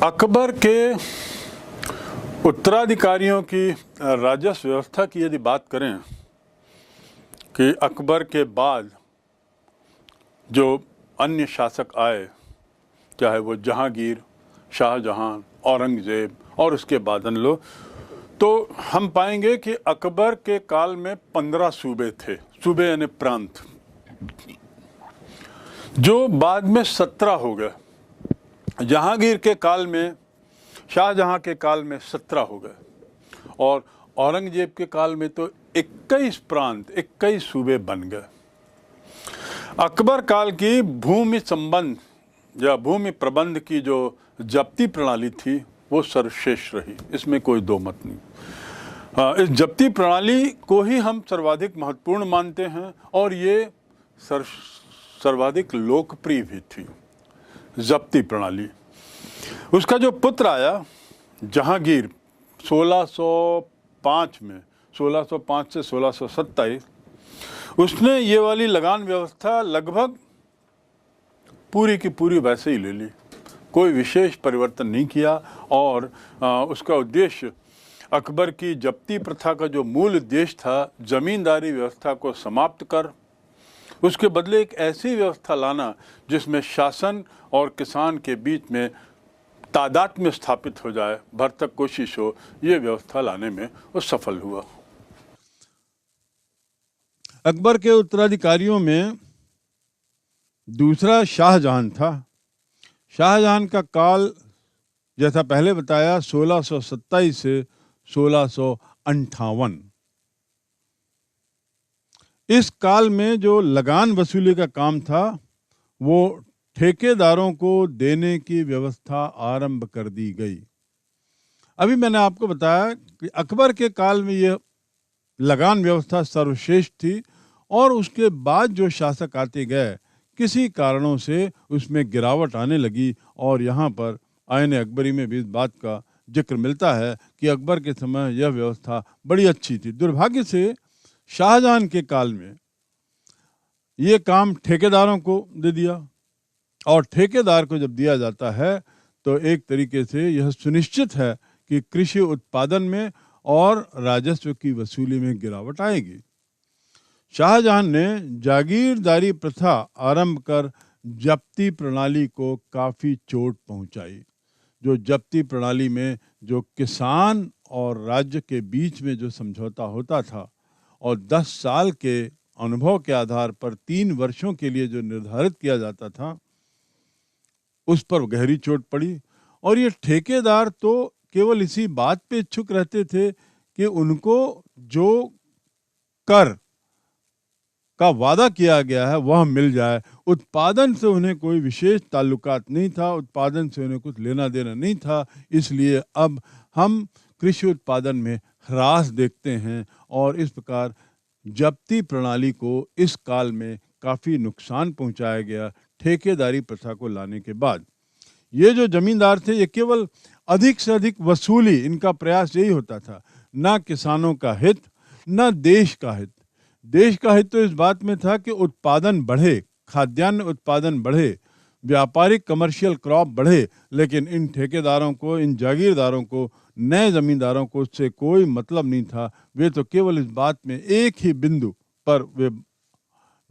अकबर के उत्तराधिकारियों की राजस्व व्यवस्था की यदि बात करें कि अकबर के बाद जो अन्य शासक आए, चाहे वो जहांगीर, शाहजहां, औरंगजेब और उसके बाद अन्य लोग, तो हम पाएंगे कि अकबर के काल में 15 सूबे थे। सूबे यानी प्रांत, जो बाद में 17 हो गए। जहांगीर के काल में, शाहजहां के काल में 17 हो गए और औरंगजेब के काल में तो 21 प्रांत, 21 सूबे बन गए। अकबर काल की भूमि संबंध या भूमि प्रबंध की जो जब्ती प्रणाली थी वो सर्वश्रेष्ठ रही, इसमें कोई दो मत नहीं। इस जब्ती प्रणाली को ही हम सर्वाधिक महत्वपूर्ण मानते हैं और ये सर्वाधिक लोकप्रिय भी थी जब्ती प्रणाली। उसका जो पुत्र आया जहांगीर 1605 में, 1605 से 1627, उसने ये वाली लगान व्यवस्था लगभग पूरी की पूरी वैसे ही ले ली, कोई विशेष परिवर्तन नहीं किया। और उसका उद्देश्य अकबर की जब्ती प्रथा का जो मूल उद्देश्य था, जमींदारी व्यवस्था को समाप्त कर उसके बदले एक ऐसी व्यवस्था लाना जिसमें शासन और किसान के बीच में तादात्म्य स्थापित हो जाए, भरसक कोशिश हो, ये व्यवस्था लाने में वो सफल हुआ। अकबर के उत्तराधिकारियों में दूसरा शाहजहां था। शाहजहां का काल जैसा पहले बताया 1627 से 1658। इस काल में जो लगान वसूली का काम था वो ठेकेदारों को देने की व्यवस्था आरंभ कर दी गई। अभी मैंने आपको बताया कि अकबर के काल में यह लगान व्यवस्था सर्वश्रेष्ठ थी और उसके बाद जो शासक आते गए किसी कारणों से उसमें गिरावट आने लगी। और यहाँ पर आईन अकबरी में भी इस बात का जिक्र मिलता है कि अकबर के समय यह व्यवस्था बड़ी अच्छी थी। दुर्भाग्य से शाहजहां के काल में ये काम ठेकेदारों को दे दिया और ठेकेदार को जब दिया जाता है तो एक तरीके से यह सुनिश्चित है कि कृषि उत्पादन में और राजस्व की वसूली में गिरावट आएगी। शाहजहां ने जागीरदारी प्रथा आरंभ कर जब्ती प्रणाली को काफ़ी चोट पहुंचाई। जो जब्ती प्रणाली में जो किसान और राज्य के बीच में जो समझौता होता था और 10 साल के अनुभव के आधार पर 3 वर्षों के लिए जो निर्धारित किया जाता था, उस पर गहरी चोट पड़ी। और ये ठेकेदार तो केवल इसी बात पे इच्छुक रहते थे कि उनको जो कर का वादा किया गया है वह मिल जाए। उत्पादन से उन्हें कोई विशेष ताल्लुकात नहीं था, उत्पादन से उन्हें कुछ लेना देना नहीं था। इसलिए अब हम कृषि उत्पादन में ह्रास देखते हैं और इस प्रकार जब्ती प्रणाली को इस काल में काफ़ी नुकसान पहुंचाया गया ठेकेदारी प्रथा को लाने के बाद। ये जो जमींदार थे ये केवल अधिक से अधिक वसूली, इनका प्रयास यही होता था, ना किसानों का हित ना देश का हित। देश का हित तो इस बात में था कि उत्पादन बढ़े, खाद्यान्न उत्पादन बढ़े, व्यापारिक कमर्शियल क्रॉप बढ़े। लेकिन इन ठेकेदारों को, इन जागीरदारों को, नए जमींदारों को उससे कोई मतलब नहीं था। वे तो केवल इस बात में एक ही बिंदु पर वे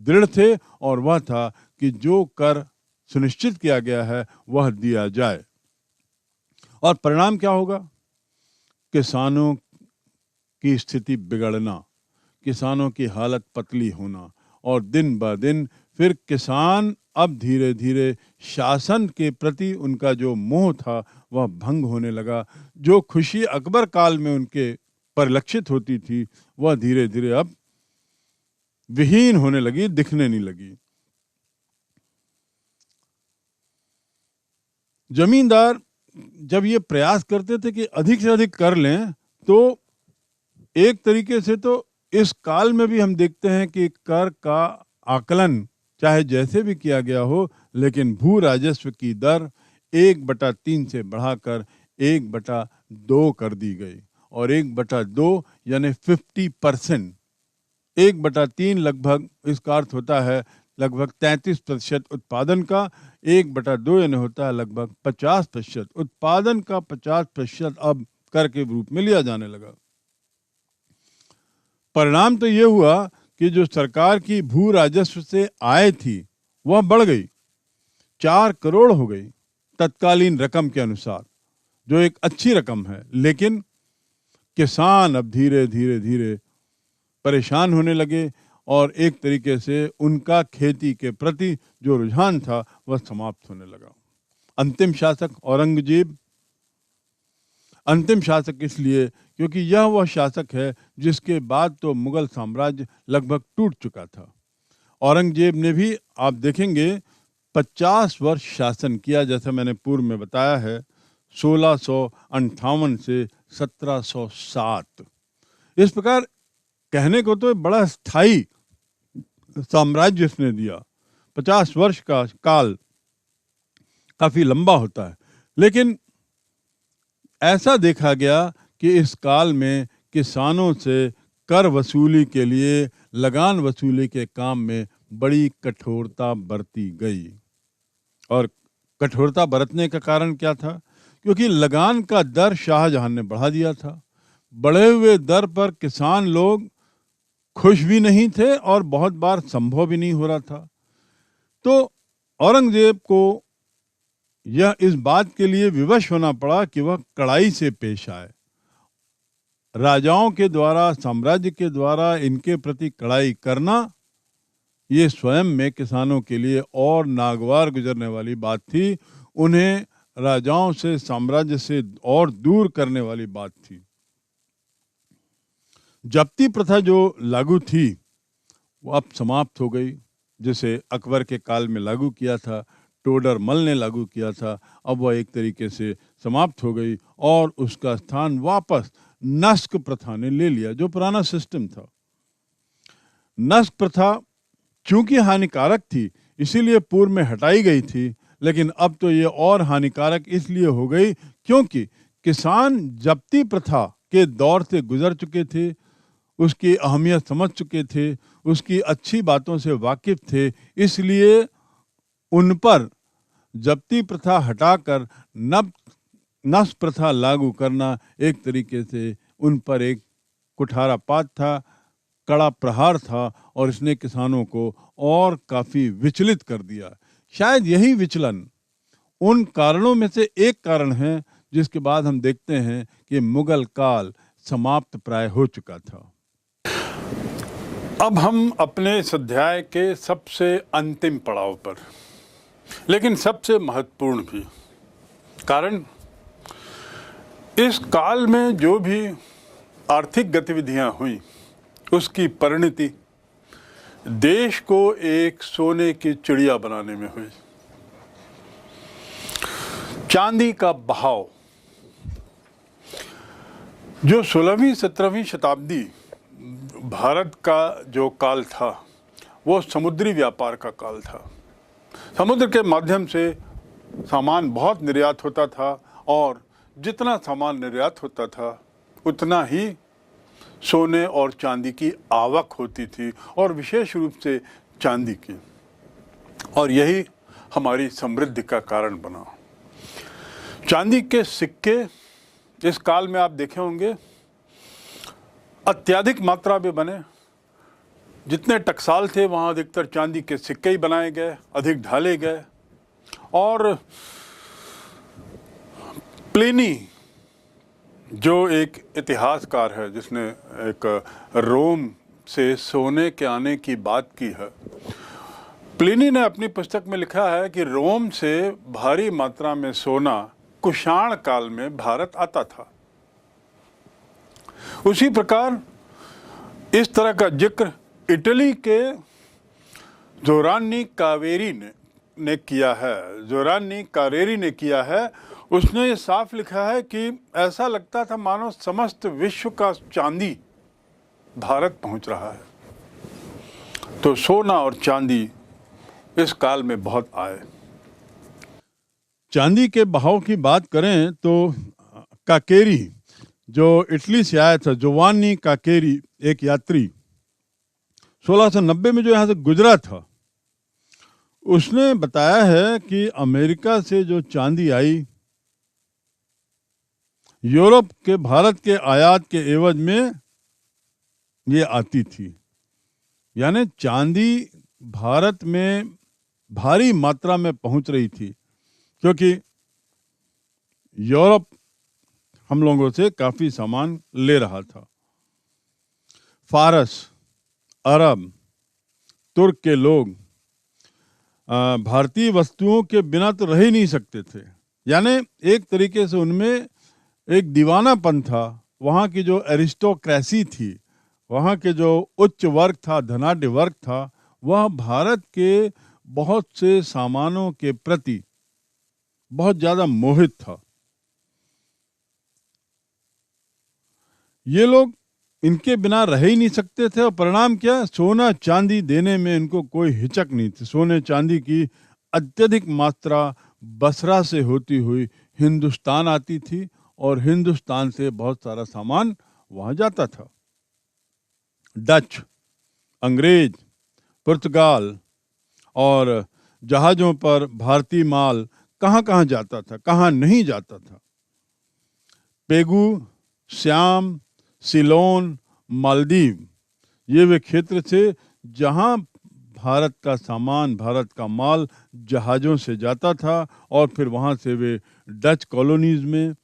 दृढ़ थे और वह था कि जो कर सुनिश्चित किया गया है वह दिया जाए। और परिणाम क्या होगा? किसानों की स्थिति बिगड़ना, किसानों की हालत पतली होना और दिन ब दिन फिर किसान अब धीरे धीरे शासन के प्रति उनका जो मोह था वह भंग होने लगा। जो खुशी अकबर काल में उनके परिलक्षित होती थी वह धीरे धीरे अब विहीन होने लगी, दिखने नहीं लगी। जमींदार जब ये प्रयास करते थे कि अधिक से अधिक कर लें, तो एक तरीके से तो इस काल में भी हम देखते हैं कि कर का आकलन चाहे जैसे भी किया गया हो, लेकिन भू राजस्व की दर 1/3 से बढ़ाकर 1/2 कर दी गई। और 1/2 यानी 50%, 1/3 लगभग इसका अर्थ होता है लगभग 33% उत्पादन का, 1/2 यानी होता है लगभग 50%। उत्पादन का 50% अब कर के रूप में लिया जाने लगा। परिणाम तो ये हुआ कि जो सरकार की भू राजस्व से आय थी वह बढ़ गई, 4 करोड़ हो गई तत्कालीन रकम के अनुसार, जो एक अच्छी रकम है। लेकिन किसान अब धीरे धीरे धीरे परेशान होने लगे और एक तरीके से उनका खेती के प्रति जो रुझान था वह समाप्त होने लगा। अंतिम शासक औरंगजेब, अंतिम शासक इसलिए क्योंकि यह वह शासक है जिसके बाद तो मुगल साम्राज्य लगभग टूट चुका था। औरंगजेब ने भी आप देखेंगे 50 वर्ष शासन किया, जैसा मैंने पूर्व में बताया है, 1658 से 1707। इस प्रकार कहने को तो बड़ा स्थायी साम्राज्य इसने दिया। 50 वर्ष का काल काफी लंबा होता है, लेकिन ऐसा देखा गया कि इस काल में किसानों से कर वसूली के लिए, लगान वसूली के काम में बड़ी कठोरता बरती गई। और कठोरता बरतने का कारण क्या था? क्योंकि लगान का दर शाहजहां ने बढ़ा दिया था। बढ़े हुए दर पर किसान लोग खुश भी नहीं थे और बहुत बार संभव भी नहीं हो रहा था। तो औरंगजेब को यह इस बात के लिए विवश होना पड़ा कि वह कड़ाई से पेश आए। राजाओं के द्वारा, साम्राज्य के द्वारा इनके प्रति कड़ाई करना ये स्वयं में किसानों के लिए और नागवार गुजरने वाली बात थी। उन्हें राजाओं से, साम्राज्य से और दूर करने वाली बात थी। जब्ती प्रथा जो लागू थी वो अब समाप्त हो गई, जिसे अकबर के काल में लागू किया था, टोडर मल ने लागू किया था। अब वह एक तरीके से समाप्त हो गई और उसका स्थान वापस नस्क प्रथा ने ले लिया, जो पुराना सिस्टम था। नस्क प्रथा चूंकि हानिकारक थी इसीलिए पूर्व में हटाई गई थी, लेकिन अब तो ये और हानिकारक इसलिए हो गई क्योंकि किसान जब्ती प्रथा के दौर से गुजर चुके थे, उसकी अहमियत समझ चुके थे, उसकी अच्छी बातों से वाकिफ थे। इसलिए उन पर जब्ती प्रथा हटाकर नस्क प्रथा लागू करना एक तरीके से उन पर एक कुठारापात था, कड़ा प्रहार था, और इसने किसानों को और काफी विचलित कर दिया। शायद यही विचलन उन कारणों में से एक कारण है जिसके बाद हम देखते हैं कि मुगल काल समाप्त प्राय हो चुका था। अब हम अपने इस अध्याय के सबसे अंतिम पड़ाव पर, लेकिन सबसे महत्वपूर्ण भी, कारण इस काल में जो भी आर्थिक गतिविधियां हुई उसकी परिणति देश को एक सोने की चिड़िया बनाने में हुई। चांदी का बहाव, जो 16वीं 17वीं शताब्दी भारत का जो काल था वो समुद्री व्यापार का काल था। समुद्र के माध्यम से सामान बहुत निर्यात होता था और जितना सामान निर्यात होता था उतना ही सोने और चांदी की आवक होती थी, और विशेष रूप से चांदी की, और यही हमारी समृद्धि का कारण बना। चांदी के सिक्के इस काल में आप देखे होंगे अत्यधिक मात्रा में बने। जितने टकसाल थे वहाँ अधिकतर चांदी के सिक्के ही बनाए गए, अधिक ढाले गए। और प्लिनी जो एक इतिहासकार है जिसने एक रोम से सोने के आने की बात की है, प्लिनी ने अपनी पुस्तक में लिखा है कि रोम से भारी मात्रा में सोना कुषाण काल में भारत आता था। उसी प्रकार इस तरह का जिक्र इटली के जोरानी कावेरी ने किया है, जोरानी कारेरी ने किया है। उसने ये साफ लिखा है कि ऐसा लगता था मानो समस्त विश्व का चांदी भारत पहुंच रहा है। तो सोना और चांदी इस काल में बहुत आए। चांदी के बहाव की बात करें तो काकेरी जो इटली से आया था, जोवानी काकेरी, एक यात्री 1690 में जो यहाँ से गुजरा था, उसने बताया है कि अमेरिका से जो चांदी आई, यूरोप के भारत के आयात के एवज में ये आती थी। यानी चांदी भारत में भारी मात्रा में पहुंच रही थी, क्योंकि यूरोप हम लोगों से काफी सामान ले रहा था। फारस, अरब, तुर्क के लोग भारतीय वस्तुओं के बिना तो रह ही नहीं सकते थे। यानी एक तरीके से उनमें एक दीवानापन था। वहाँ की जो एरिस्टोक्रेसी थी, वहाँ के जो उच्च वर्ग था, धनाढ्य वर्ग था, वह भारत के बहुत से सामानों के प्रति बहुत ज़्यादा मोहित था। ये लोग इनके बिना रह ही नहीं सकते थे, और परिणाम क्या, सोना चांदी देने में इनको कोई हिचक नहीं थी। सोने चांदी की अत्यधिक मात्रा बसरा से होती हुई हिंदुस्तान आती थी, और हिंदुस्तान से बहुत सारा सामान वहां जाता था। डच, अंग्रेज, पुर्तगाल और जहाज़ों पर भारतीय माल कहाँ कहाँ जाता था, कहाँ नहीं जाता था। पेगू, श्याम, सिलोन, मालदीव, ये वे क्षेत्र थे जहाँ भारत का सामान, भारत का माल जहाज़ों से जाता था, और फिर वहाँ से वे डच कॉलोनीज़ में,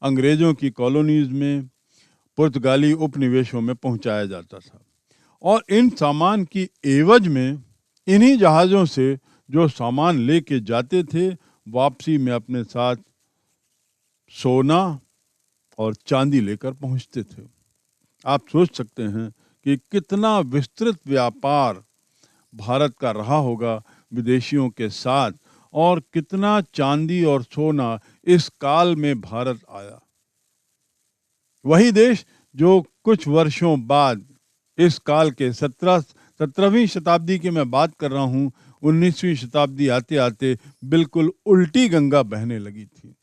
अंग्रेज़ों की कॉलोनीज़ में, पुर्तगाली उपनिवेशों में पहुँचाया जाता था। और इन सामान की एवज में इन्हीं जहाज़ों से जो सामान लेके जाते थे, वापसी में अपने साथ सोना और चांदी लेकर पहुँचते थे। आप सोच सकते हैं कि कितना विस्तृत व्यापार भारत का रहा होगा विदेशियों के साथ, और कितना चांदी और सोना इस काल में भारत आया। वही देश जो कुछ वर्षों बाद, इस काल के 17वीं शताब्दी की मैं बात कर रहा हूँ, 19वीं शताब्दी आते आते बिल्कुल उल्टी गंगा बहने लगी थी।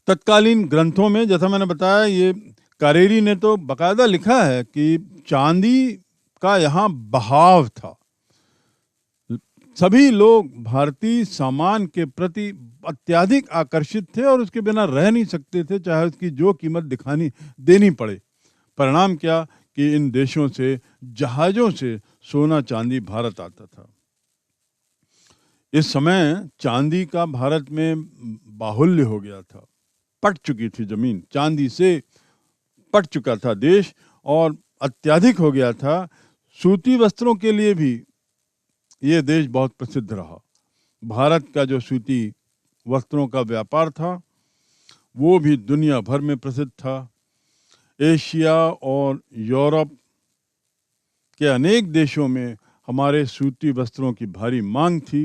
तत्कालीन ग्रंथों में, जैसा मैंने बताया, ये कारेरी ने तो बकायदा लिखा है कि चांदी का यहाँ बहाव था। सभी लोग भारतीय सामान के प्रति अत्यधिक आकर्षित थे और उसके बिना रह नहीं सकते थे, चाहे उसकी जो कीमत देनी पड़े। परिणाम क्या कि इन देशों से जहाज़ों से सोना चांदी भारत आता था। इस समय चांदी का भारत में बाहुल्य हो गया था, पट चुकी थी जमीन, चांदी से पट चुका था देश, और अत्यधिक हो गया था। सूती वस्त्रों के लिए भी ये देश बहुत प्रसिद्ध रहा। भारत का जो सूती वस्त्रों का व्यापार था वो भी दुनिया भर में प्रसिद्ध था। एशिया और यूरोप के अनेक देशों में हमारे सूती वस्त्रों की भारी मांग थी।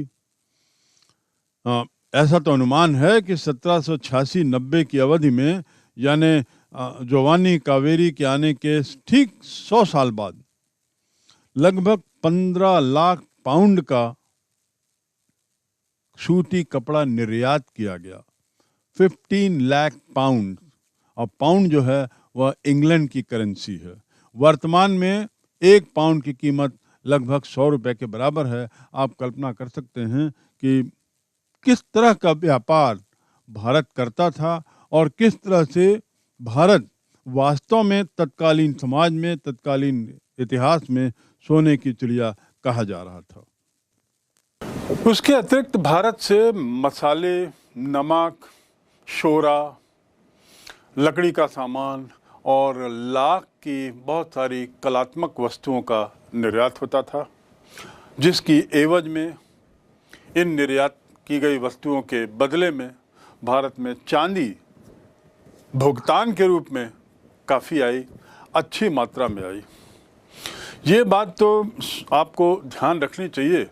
ऐसा तो अनुमान है कि 1786-90 की अवधि में, यानी जोवानी कावेरी के आने के ठीक 100 साल बाद, लगभग 15 लाख पाउंड का सूती कपड़ा निर्यात किया गया। 15 लाख पाउंड, और पाउंड जो है वह इंग्लैंड की करेंसी है। वर्तमान में 1 पाउंड की कीमत लगभग 100 रुपए के बराबर है। आप कल्पना कर सकते हैं कि किस तरह का व्यापार भारत करता था, और किस तरह से भारत वास्तव में तत्कालीन समाज में, तत्कालीन इतिहास में सोने की चिड़िया कहा जा रहा था। उसके अतिरिक्त भारत से मसाले, नमक, शोरा, लकड़ी का सामान और लाख की बहुत सारी कलात्मक वस्तुओं का निर्यात होता था, जिसकी एवज में इन निर्यात की गई वस्तुओं के बदले में भारत में चांदी भुगतान के रूप में काफ़ी आई, अच्छी मात्रा में आई। ये बात तो आपको ध्यान रखनी चाहिए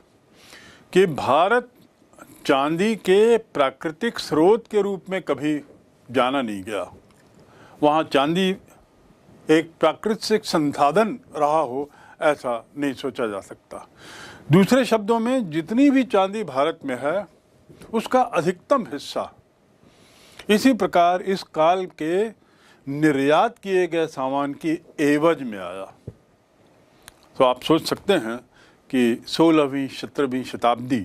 कि भारत चांदी के प्राकृतिक स्रोत के रूप में कभी जाना नहीं गया। वहाँ चांदी एक प्राकृतिक संसाधन रहा हो, ऐसा नहीं सोचा जा सकता। दूसरे शब्दों में, जितनी भी चांदी भारत में है उसका अधिकतम हिस्सा इसी प्रकार इस काल के निर्यात किए गए सामान की एवज में आया। तो आप सोच सकते हैं कि 16वीं 17वीं शताब्दी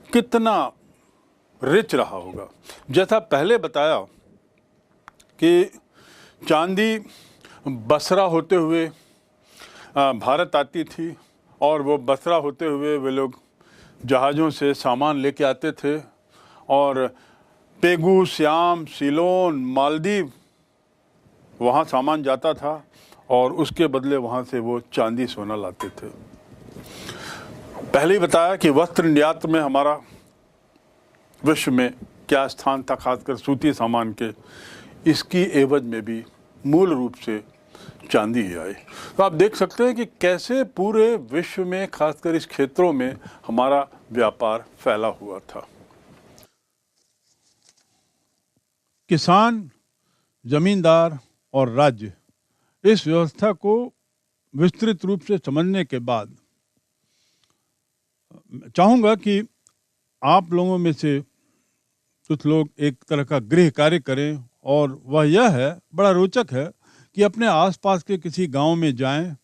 कितना रिच रहा होगा। जैसा पहले बताया कि चांदी बसरा होते हुए भारत आती थी और वो बसरा होते हुए वे लोग जहाज़ों से सामान लेके आते थे और पेगू, सियाम, सीलोन, मालदीव वहाँ सामान जाता था और उसके बदले वहाँ से वो चांदी सोना लाते थे। पहले ही बताया कि वस्त्र निर्यात में हमारा विश्व में क्या स्थान था, खासकर सूती सामान के। इसकी एवज में भी मूल रूप से चांदी ही आई। तो आप देख सकते हैं कि कैसे पूरे विश्व में खासकर इस क्षेत्रों में हमारा व्यापार फैला हुआ था। किसान, जमींदार और राज्य, इस व्यवस्था को विस्तृत रूप से समझने के बाद चाहूँगा कि आप लोगों में से कुछ लोग एक तरह का गृह कार्य करें, और वह यह है, बड़ा रोचक है, कि अपने आसपास के किसी गांव में जाएं,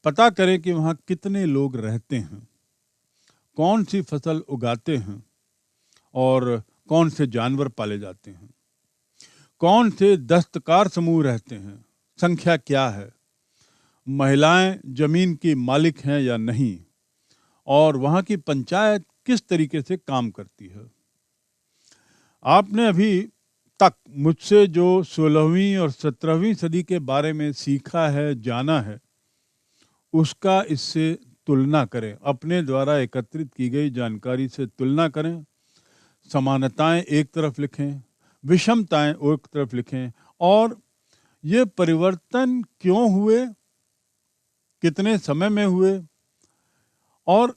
पता करें कि वहाँ कितने लोग रहते हैं, कौन सी फसल उगाते हैं और कौन से जानवर पाले जाते हैं, कौन से दस्तकार समूह रहते हैं, संख्या क्या है, महिलाएं जमीन की मालिक हैं या नहीं, और वहाँ की पंचायत किस तरीके से काम करती है। आपने अभी तक मुझसे जो 16वीं और 17वीं सदी के बारे में सीखा है, जाना है, उसका इससे तुलना करें, अपने द्वारा एकत्रित की गई जानकारी से तुलना करें। समानताएं एक तरफ लिखें, विषमताएं एक तरफ लिखें, और ये परिवर्तन क्यों हुए, कितने समय में हुए और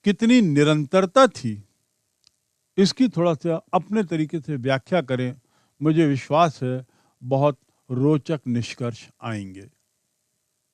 कितनी निरंतरता थी, इसकी थोड़ा सा अपने तरीके से व्याख्या करें। मुझे विश्वास है बहुत रोचक निष्कर्ष आएंगे।